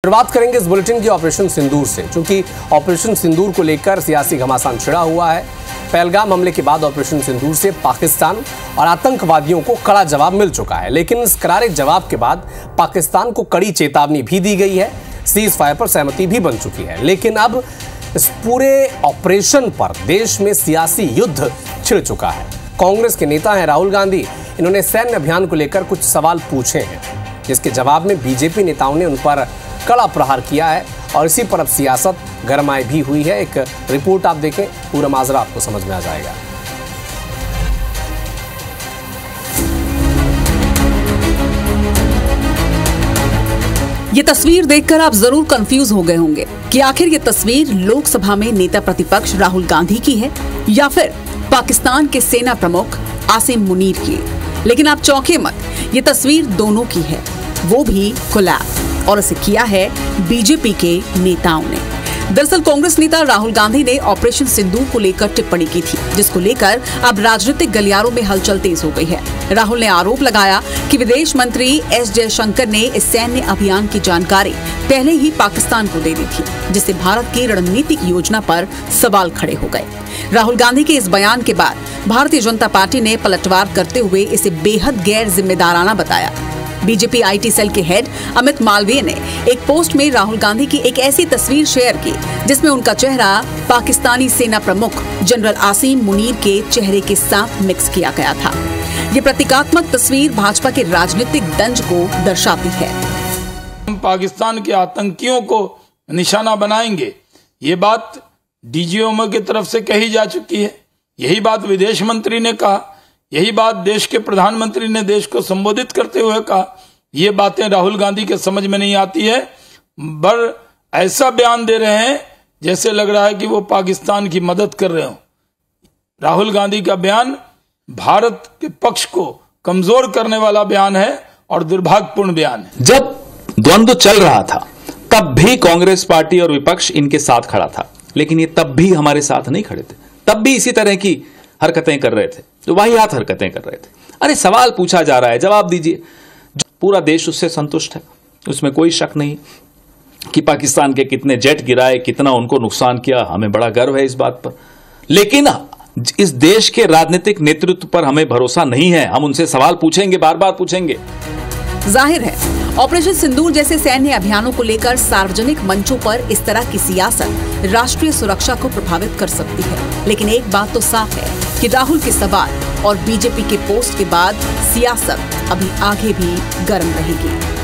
शुरुआत करेंगे इस बुलेटिन की ऑपरेशन सिंदूर से, क्योंकि ऑपरेशन सिंदूर को लेकर सियासी घमासान छिड़ा हुआ है। पहलगाम हमले के बाद ऑपरेशन सिंदूर से पाकिस्तान और आतंकवादियों को कड़ा जवाब मिल चुका है, लेकिन इस करारे जवाब के बाद पाकिस्तान को कड़ी चेतावनी भी दी गई है। सीज फायर पर सहमति भी बन चुकी है, लेकिन अब इस पूरे ऑपरेशन पर देश में सियासी युद्ध छिड़ चुका है। कांग्रेस के नेता हैं राहुल गांधी, इन्होंने सैन्य अभियान को लेकर कुछ सवाल पूछे हैं, जिसके जवाब में बीजेपी नेताओं ने उन पर कड़ा प्रहार किया है और इसी पर अब सियासत गरमाई भी हुई है। एक रिपोर्ट आप देखें, पूरा माजरा आपको समझ में आ जाएगा। ये तस्वीर देखकर आप जरूर कंफ्यूज हो गए होंगे कि आखिर ये तस्वीर लोकसभा में नेता प्रतिपक्ष राहुल गांधी की है या फिर पाकिस्तान के सेना प्रमुख आसिम मुनीर की। लेकिन आप चौंके मत, ये तस्वीर दोनों की है, वो भी कोलैब, और इसे किया है बीजेपी के नेताओं ने। दरअसल कांग्रेस नेता राहुल गांधी ने ऑपरेशन सिंदूर को लेकर टिप्पणी की थी, जिसको लेकर अब राजनीतिक गलियारों में हलचल तेज हो गई है। राहुल ने आरोप लगाया कि विदेश मंत्री एस जयशंकर ने इस सैन्य अभियान की जानकारी पहले ही पाकिस्तान को दे दी थी, जिससे भारत की रणनीतिक योजना पर सवाल खड़े हो गए। राहुल गांधी के इस बयान के बाद भारतीय जनता पार्टी ने पलटवार करते हुए इसे बेहद गैर जिम्मेदाराना बताया। बीजेपी आईटी सेल के हेड अमित मालवीय ने एक पोस्ट में राहुल गांधी की एक ऐसी तस्वीर शेयर की, जिसमें उनका चेहरा पाकिस्तानी सेना प्रमुख जनरल आसिम मुनीर के चेहरे के साथ मिक्स किया गया था। ये प्रतीकात्मक तस्वीर भाजपा के राजनीतिक दंज को दर्शाती है। हम पाकिस्तान के आतंकियों को निशाना बनाएंगे, ये बात डीजीएमओ की तरफ से कही जा चुकी है। यही बात विदेश मंत्री ने कहा, यही बात देश के प्रधानमंत्री ने देश को संबोधित करते हुए कहा। ये बातें राहुल गांधी के समझ में नहीं आती है, पर ऐसा बयान दे रहे हैं जैसे लग रहा है कि वो पाकिस्तान की मदद कर रहे हो। राहुल गांधी का बयान भारत के पक्ष को कमजोर करने वाला बयान है और दुर्भाग्यपूर्ण बयान है। जब द्वंद्व चल रहा था तब भी कांग्रेस पार्टी और विपक्ष इनके साथ खड़ा था, लेकिन ये तब भी हमारे साथ नहीं खड़े थे, तब भी इसी तरह की हरकतें कर रहे थे, तो वाहियात हरकतें कर रहे थे। अरे सवाल पूछा जा रहा है, जवाब दीजिए। पूरा देश उससे संतुष्ट है, उसमें कोई शक नहीं कि पाकिस्तान के कितने जेट गिराए, कितना उनको नुकसान किया, हमें बड़ा गर्व है इस बात पर। लेकिन इस देश के राजनीतिक नेतृत्व पर हमें भरोसा नहीं है। हम उनसे सवाल पूछेंगे, बार बार पूछेंगे। जाहिर है ऑपरेशन सिंदूर जैसे सैन्य अभियानों को लेकर सार्वजनिक मंचों पर इस तरह की सियासत राष्ट्रीय सुरक्षा को प्रभावित कर सकती है। लेकिन एक बात तो साफ है कि राहुल के सवाल और बीजेपी के पोस्ट के बाद सियासत अभी आगे भी गर्म रहेगी।